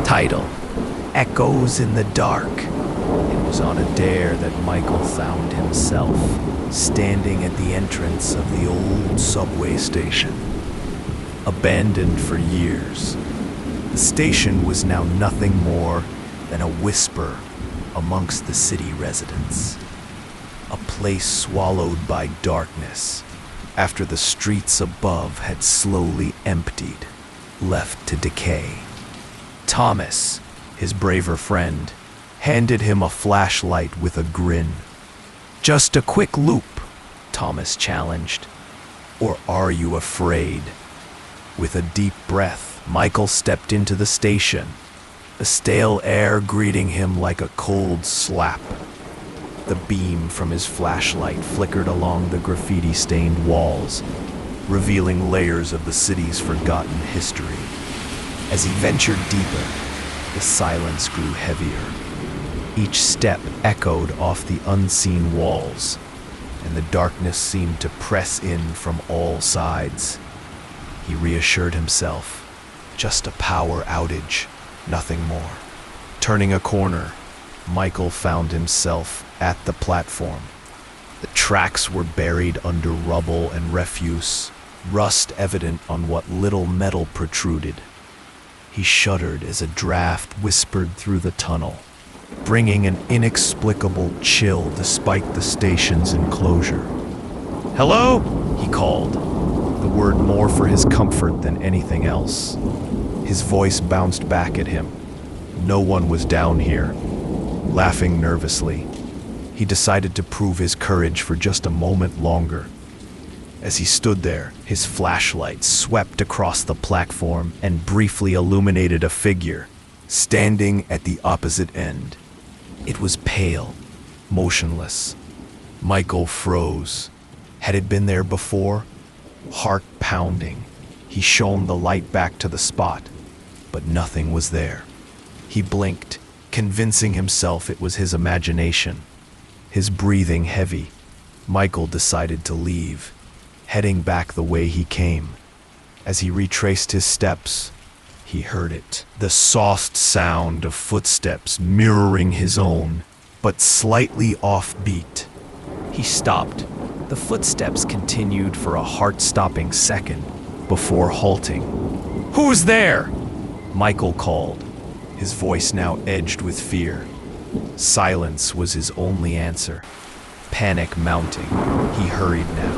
Title: Echoes in the Dark. It was on a dare that Michael found himself standing at the entrance of the old subway station. Abandoned for years, the station was now nothing more than a whisper amongst the city residents. A place swallowed by darkness after the streets above had slowly emptied, left to decay. Thomas, his braver friend, handed him a flashlight with a grin. "Just a quick loop," Thomas challenged. "Or are you afraid?" With a deep breath, Michael stepped into the station, the stale air greeting him like a cold slap. The beam from his flashlight flickered along the graffiti-stained walls, revealing layers of the city's forgotten history. As he ventured deeper, the silence grew heavier. Each step echoed off the unseen walls, and the darkness seemed to press in from all sides. He reassured himself, just a power outage, nothing more. Turning a corner, Michael found himself at the platform. The tracks were buried under rubble and refuse, rust evident on what little metal protruded. He shuddered as a draft whispered through the tunnel, bringing an inexplicable chill despite the station's enclosure. "Hello?" he called, the word more for his comfort than anything else. His voice bounced back at him. No one was down here. Laughing nervously, he decided to prove his courage for just a moment longer. As he stood there, his flashlight swept across the platform and briefly illuminated a figure, standing at the opposite end. It was pale, motionless. Michael froze. Had it been there before? Heart pounding, he shone the light back to the spot, but nothing was there. He blinked, convincing himself it was his imagination. His breathing heavy, Michael decided to leave, heading back the way he came. As he retraced his steps, he heard it, the soft sound of footsteps mirroring his own, but slightly offbeat. He stopped. The footsteps continued for a heart-stopping second before halting. "Who's there?" Michael called, his voice now edged with fear. Silence was his only answer. Panic mounting, he hurried now,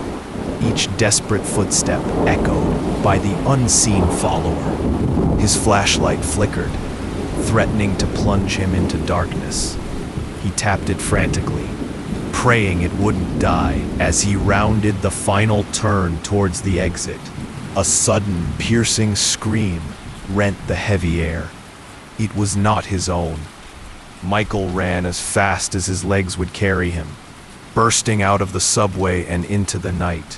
each desperate footstep echoed by the unseen follower. His flashlight flickered, threatening to plunge him into darkness. He tapped it frantically, praying it wouldn't die as he rounded the final turn towards the exit. A sudden, piercing scream rent the heavy air. It was not his own. Michael ran as fast as his legs would carry him, bursting out of the subway and into the night.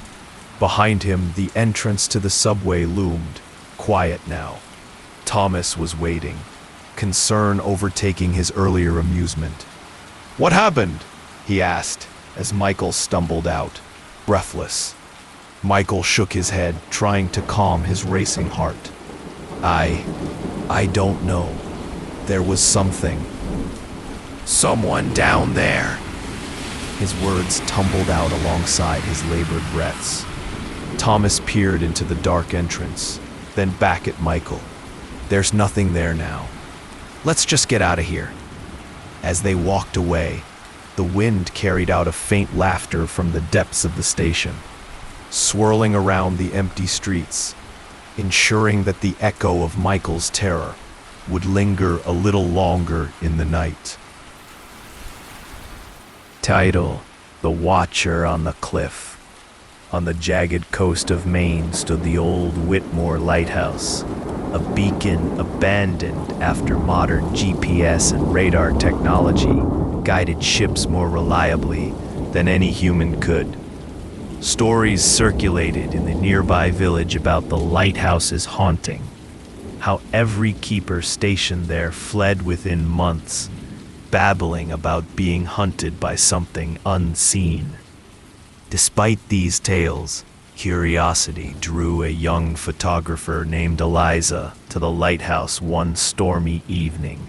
Behind him, the entrance to the subway loomed, quiet now. Thomas was waiting, concern overtaking his earlier amusement. "What happened?" he asked as Michael stumbled out, breathless. Michael shook his head, trying to calm his racing heart. I don't know. There was something. Someone down there." His words tumbled out alongside his labored breaths. Thomas peered into the dark entrance, then back at Michael. "There's nothing there now. Let's just get out of here." As they walked away, the wind carried out a faint laughter from the depths of the station, swirling around the empty streets, ensuring that the echo of Michael's terror would linger a little longer in the night. Title: The Watcher on the Cliff. On the jagged coast of Maine stood the old Whitmore Lighthouse, a beacon abandoned after modern GPS and radar technology guided ships more reliably than any human could. Stories circulated in the nearby village about the lighthouse's haunting, how every keeper stationed there fled within months, babbling about being hunted by something unseen. Despite these tales, Curiosity drew a young photographer named Eliza to the lighthouse one stormy evening.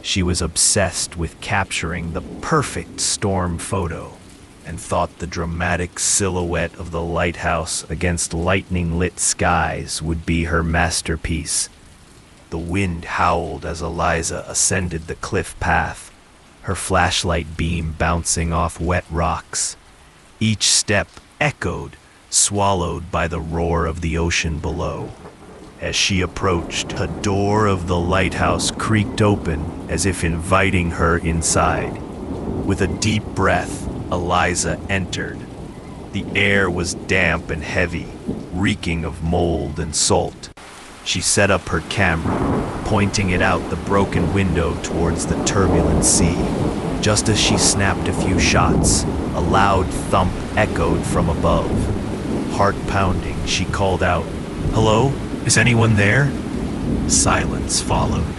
She was obsessed with capturing the perfect storm photo and thought the dramatic silhouette of the lighthouse against lightning-lit skies would be her masterpiece. The wind howled as Eliza ascended the cliff path, her flashlight beam bouncing off wet rocks. Each step echoed, swallowed by the roar of the ocean below. As she approached, a door of the lighthouse creaked open as if inviting her inside. With a deep breath, Eliza entered. The air was damp and heavy, reeking of mold and salt. She set up her camera, pointing it out the broken window towards the turbulent sea. Just as she snapped a few shots, a loud thump echoed from above. Heart pounding, she called out, "Hello? Is anyone there?" Silence followed.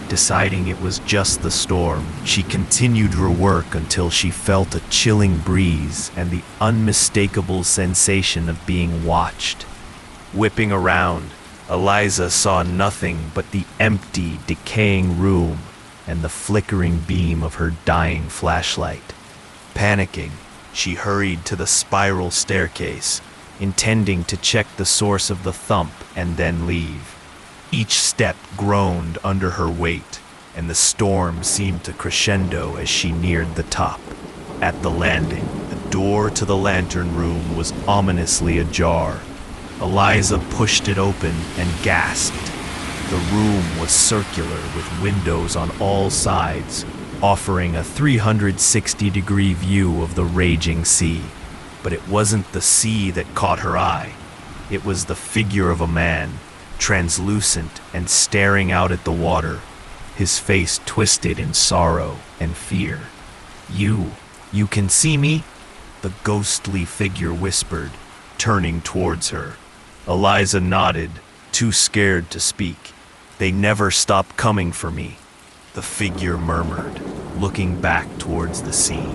Deciding it was just the storm, she continued her work until she felt a chilling breeze and the unmistakable sensation of being watched. Whipping around, Eliza saw nothing but the empty, decaying room and the flickering beam of her dying flashlight. Panicking, she hurried to the spiral staircase, intending to check the source of the thump and then leave. Each step groaned under her weight, and the storm seemed to crescendo as she neared the top. At the landing, the door to the lantern room was ominously ajar. Eliza pushed it open and gasped. The room was circular with windows on all sides, offering a 360-degree view of the raging sea. But it wasn't the sea that caught her eye. It was the figure of a man, translucent and staring out at the water, his face twisted in sorrow and fear. You can see me?" the ghostly figure whispered, turning towards her. Eliza nodded, too scared to speak. "They never stop coming for me," the figure murmured, looking back towards the sea.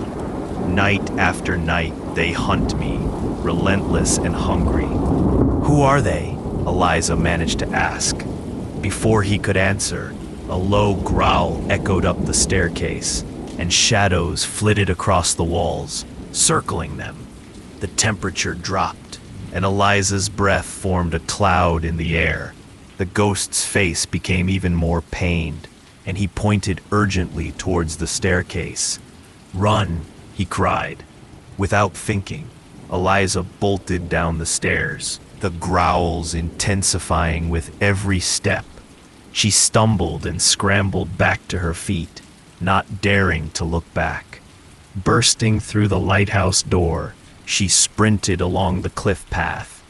"Night after night they hunt me, relentless and hungry." "Who are they?" Eliza managed to ask. Before he could answer, a low growl echoed up the staircase, and shadows flitted across the walls, circling them. The temperature dropped, and Eliza's breath formed a cloud in the air. The ghost's face became even more pained, and he pointed urgently towards the staircase. "Run!" he cried. Without thinking, Eliza bolted down the stairs, the growls intensifying with every step. She stumbled and scrambled back to her feet, not daring to look back. Bursting through the lighthouse door, she sprinted along the cliff path,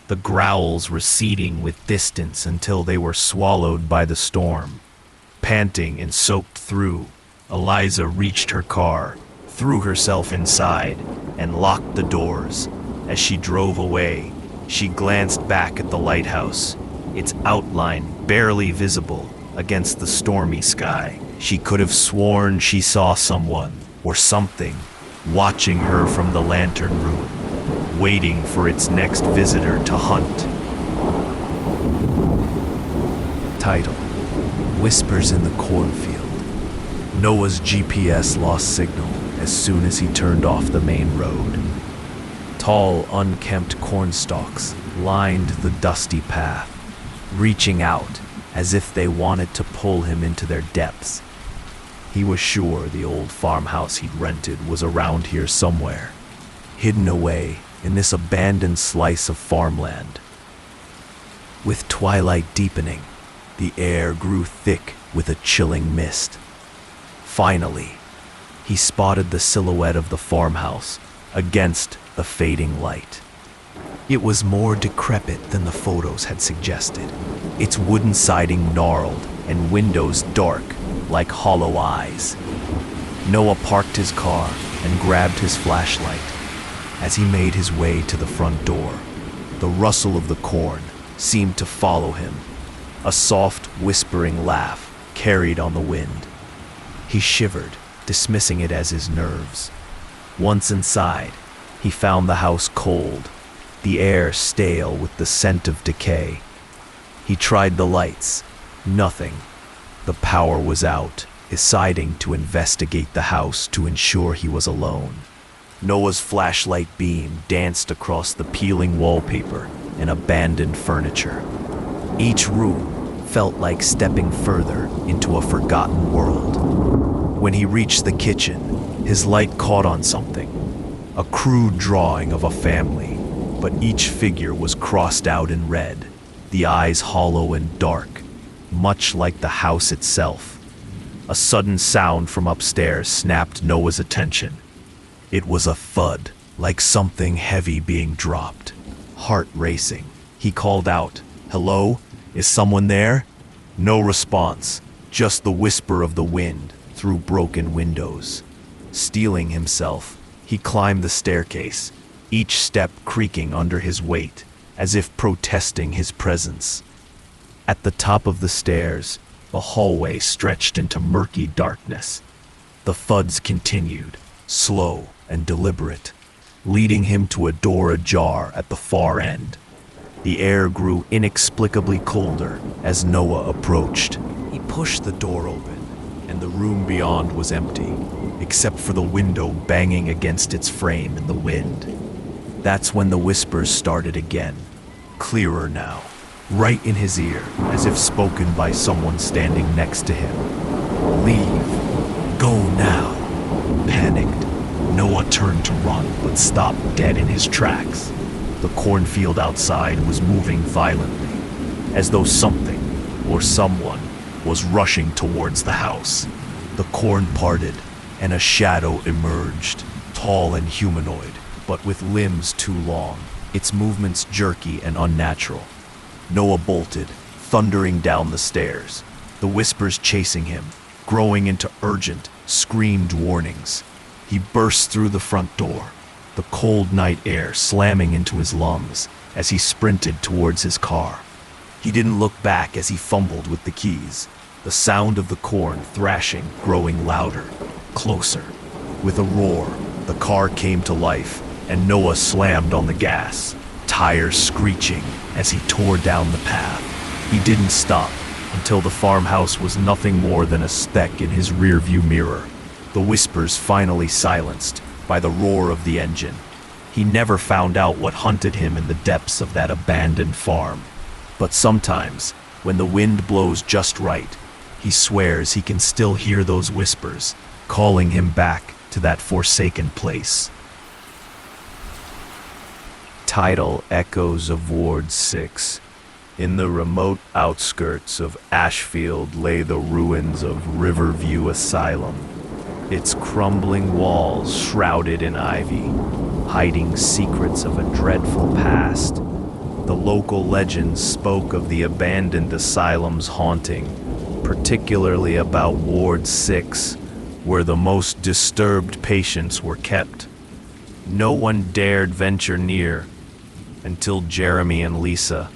the growls receding with distance until they were swallowed by the storm. Panting and soaked through, Eliza reached her car, threw herself inside, and locked the doors. As she drove away, she glanced back at the lighthouse, its outline barely visible against the stormy sky. She could have sworn she saw someone, or something, watching her from the lantern room, waiting for its next visitor to hunt. Title: Whispers in the Cornfield. Noah's GPS lost signal as soon as he turned off the main road. Tall, unkempt cornstalks lined the dusty path, reaching out as if they wanted to pull him into their depths. He was sure the old farmhouse he'd rented was around here somewhere, hidden away in this abandoned slice of farmland. With twilight deepening, the air grew thick with a chilling mist. Finally, he spotted the silhouette of the farmhouse against the fading light. It was more decrepit than the photos had suggested, its wooden siding gnarled and windows dark like hollow eyes. Noah parked his car and grabbed his flashlight. As he made his way to the front door, the rustle of the corn seemed to follow him, a soft, whispering laugh carried on the wind. He shivered, dismissing it as his nerves. Once inside, he found the house cold, the air stale with the scent of decay. He tried the lights. Nothing. The power was out, deciding to investigate the house to ensure he was alone. Noah's flashlight beam danced across the peeling wallpaper and abandoned furniture. Each room felt like stepping further into a forgotten world. When he reached the kitchen, his light caught on something. A crude drawing of a family, but each figure was crossed out in red, the eyes hollow and dark, much like the house itself. A sudden sound from upstairs snapped Noah's attention. It was a thud, like something heavy being dropped. Heart racing, he called out, "Hello? Is someone there?" No response, just the whisper of the wind through broken windows. Steeling himself, he climbed the staircase, each step creaking under his weight, as if protesting his presence. At the top of the stairs, the hallway stretched into murky darkness. The thuds continued, slow and deliberate, leading him to a door ajar at the far end. The air grew inexplicably colder as Noah approached. He pushed the door open, and the room beyond was empty, except for the window banging against its frame in the wind. That's when the whispers started again, clearer now, right in his ear, as if spoken by someone standing next to him. "Leave. Go now." Panicked, Noah turned to run, but stopped dead in his tracks. The cornfield outside was moving violently, as though something or someone was rushing towards the house. The corn parted, and a shadow emerged, tall and humanoid, but with limbs too long, its movements jerky and unnatural. Noah bolted, thundering down the stairs, the whispers chasing him, growing into urgent, screamed warnings. He burst through the front door, the cold night air slamming into his lungs as he sprinted towards his car. He didn't look back as he fumbled with the keys, the sound of the corn thrashing growing louder, closer. With a roar, the car came to life, and Noah slammed on the gas, tires screeching as he tore down the path. He didn't stop until the farmhouse was nothing more than a speck in his rearview mirror, the whispers finally silenced by the roar of the engine. He never found out what hunted him in the depths of that abandoned farm. But sometimes, when the wind blows just right, he swears he can still hear those whispers, calling him back to that forsaken place. Title: Echoes of Ward 6. In the remote outskirts of Ashfield lay the ruins of Riverview Asylum, its crumbling walls shrouded in ivy, hiding secrets of a dreadful past. The local legends spoke of the abandoned asylum's haunting, particularly about Ward 6, where the most disturbed patients were kept. No one dared venture near until Jeremy and Lisa,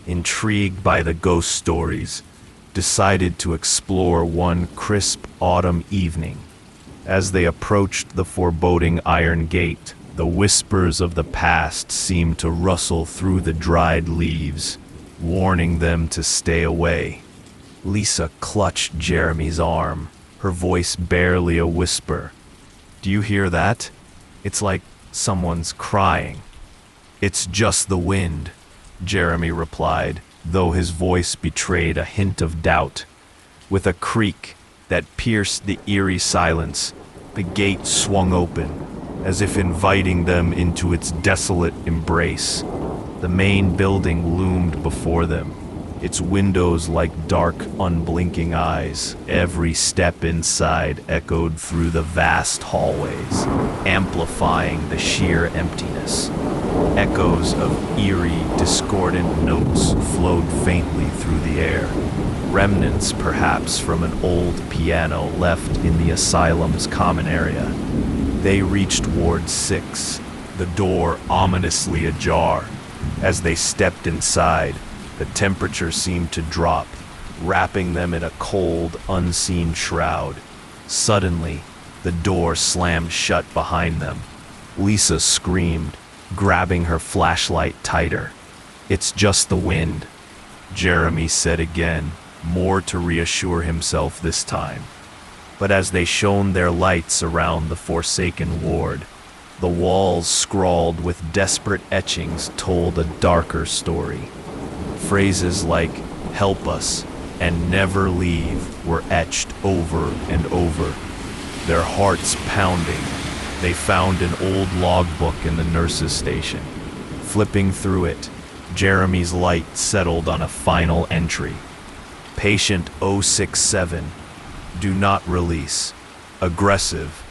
intrigued by the ghost stories, decided to explore one crisp autumn evening. As they approached the foreboding iron gate, the whispers of the past seemed to rustle through the dried leaves, warning them to stay away. Lisa clutched Jeremy's arm, her voice barely a whisper. "Do you hear that? It's like someone's crying." "It's just the wind," Jeremy replied, though his voice betrayed a hint of doubt. With a creak that pierced the eerie silence, the gate swung open, as if inviting them into its desolate embrace. The main building loomed before them, its windows like dark, unblinking eyes. Every step inside echoed through the vast hallways, amplifying the sheer emptiness. Echoes of eerie, discordant notes flowed faintly through the air, remnants perhaps from an old piano left in the asylum's common area. They reached Ward 6, the door ominously ajar. As they stepped inside, the temperature seemed to drop, wrapping them in a cold, unseen shroud. Suddenly, the door slammed shut behind them. Lisa screamed, grabbing her flashlight tighter. "It's just the wind," Jeremy said again, more to reassure himself this time. But as they shone their lights around the forsaken ward, the walls scrawled with desperate etchings told a darker story. Phrases like "help us" and "never leave" were etched over and over. Their hearts pounding, they found an old logbook in the nurse's station. Flipping through it, Jeremy's light settled on a final entry. "Patient 067, do not release. Aggressive,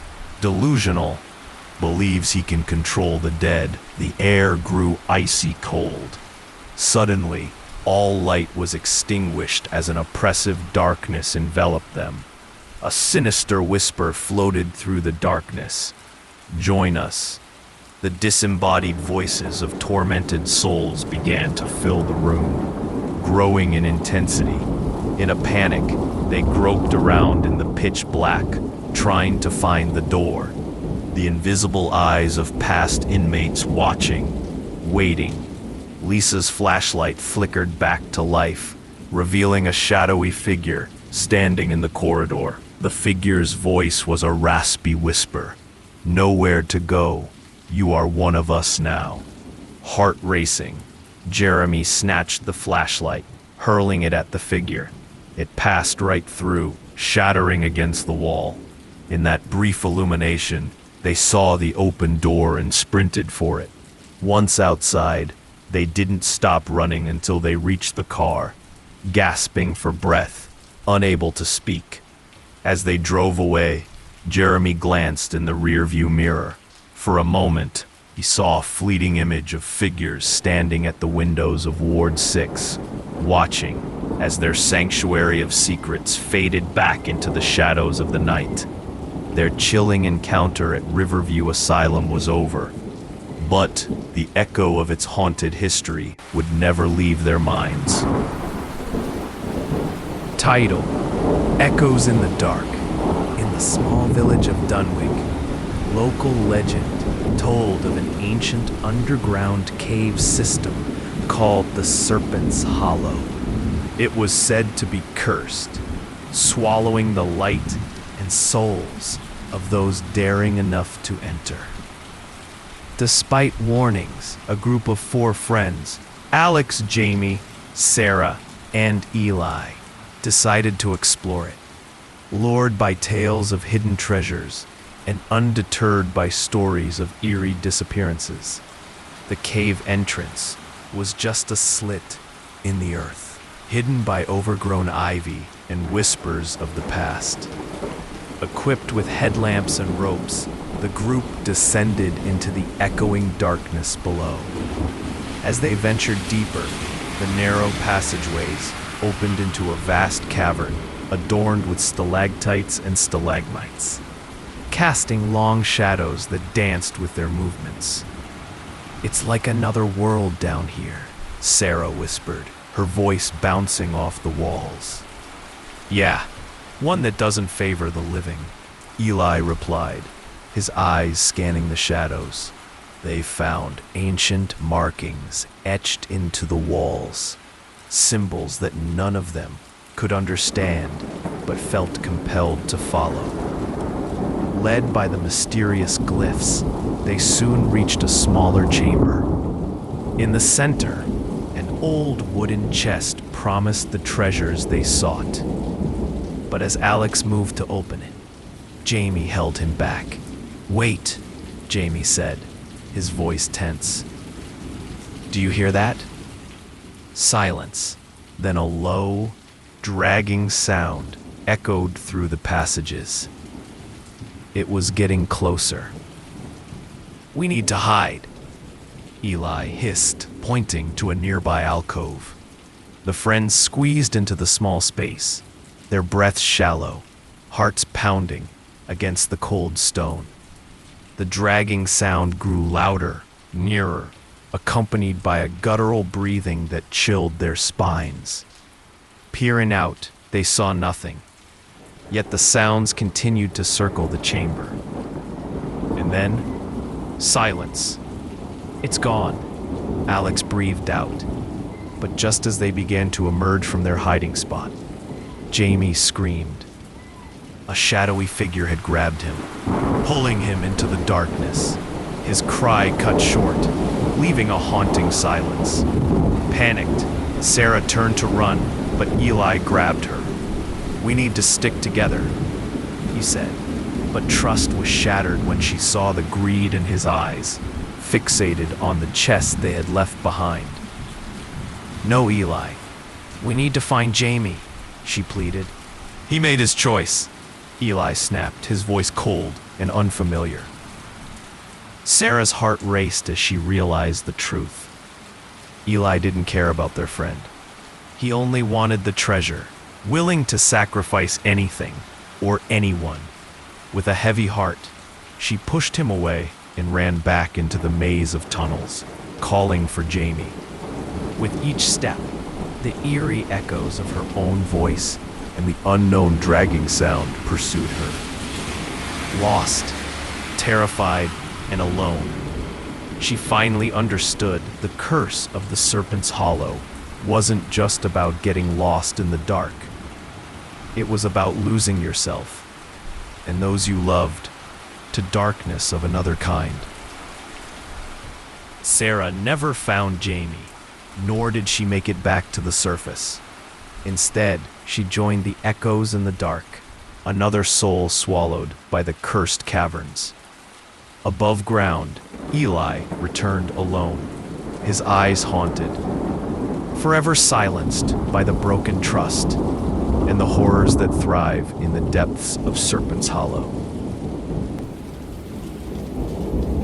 delusional, believes he can control the dead." The air grew icy cold. Suddenly, all light was extinguished as an oppressive darkness enveloped them. A sinister whisper floated through the darkness. "Join us." The disembodied voices of tormented souls began to fill the room, growing in intensity. In a panic, they groped around in the pitch black, trying to find the door. The invisible eyes of past inmates watching, waiting. Lisa's flashlight flickered back to life, revealing a shadowy figure standing in the corridor. The figure's voice was a raspy whisper. "Nowhere to go. You are one of us now." Heart racing, Jeremy snatched the flashlight, hurling it at the figure. It passed right through, shattering against the wall. In that brief illumination, they saw the open door and sprinted for it. Once outside, they didn't stop running until they reached the car, gasping for breath, unable to speak. As they drove away, Jeremy glanced in the rearview mirror. For a moment, he saw a fleeting image of figures standing at the windows of Ward 6, watching as their sanctuary of secrets faded back into the shadows of the night. Their chilling encounter at Riverview Asylum was over, but the echo of its haunted history would never leave their minds. Title: Echoes in the Dark. In the small village of Dunwich, local legend told of an ancient underground cave system called the Serpent's Hollow. It was said to be cursed, swallowing the light and souls of those daring enough to enter. Despite warnings, a group of 4 friends, Alex, Jamie, Sarah, and Eli, decided to explore it. Lured by tales of hidden treasures and undeterred by stories of eerie disappearances, the cave entrance was just a slit in the earth, hidden by overgrown ivy and whispers of the past. Equipped with headlamps and ropes, the group descended into the echoing darkness below. As they ventured deeper, the narrow passageways opened into a vast cavern adorned with stalactites and stalagmites, casting long shadows that danced with their movements. "It's like another world down here," Sarah whispered, her voice bouncing off the walls. "Yeah, one that doesn't favor the living," Eli replied, his eyes scanning the shadows. They found ancient markings etched into the walls, symbols that none of them could understand but felt compelled to follow. Led by the mysterious glyphs, they soon reached a smaller chamber. In the center, an old wooden chest promised the treasures they sought. But as Alex moved to open it, Jamie held him back. "Wait," Jamie said, his voice tense. "Do you hear that?" Silence, then a low, dragging sound echoed through the passages. It was getting closer. "We need to hide," Eli hissed, pointing to a nearby alcove. The friends squeezed into the small space, their breaths shallow, hearts pounding against the cold stone. The dragging sound grew louder, nearer, accompanied by a guttural breathing that chilled their spines. Peering out, they saw nothing, yet the sounds continued to circle the chamber. And then, silence. It's gone, Alex breathed out. But just as they began to emerge from their hiding spot, Jamie screamed. A shadowy figure had grabbed him, pulling him into the darkness. His cry cut short, leaving a haunting silence. Panicked, Sarah turned to run, but Eli grabbed her. "We need to stick together," he said, but trust was shattered when she saw the greed in his eyes, fixated on the chest they had left behind. "No, Eli. We need to find Jamie," she pleaded. "He made his choice," Eli snapped, his voice cold and unfamiliar. Sarah's heart raced as she realized the truth. Eli didn't care about their friend. He only wanted the treasure, willing to sacrifice anything or anyone. With a heavy heart, she pushed him away and ran back into the maze of tunnels, calling for Jamie. With each step, the eerie echoes of her own voice and the unknown dragging sound pursued her. Lost, terrified, and alone, she finally understood the curse of the Serpent's Hollow wasn't just about getting lost in the dark. It was about losing yourself and those you loved to darkness of another kind. Sarah never found Jamie, nor did she make it back to the surface. Instead, she joined the echoes in the dark, another soul swallowed by the cursed caverns. Above ground, Eli returned alone, his eyes haunted, forever silenced by the broken trust and the horrors that thrive in the depths of Serpent's Hollow.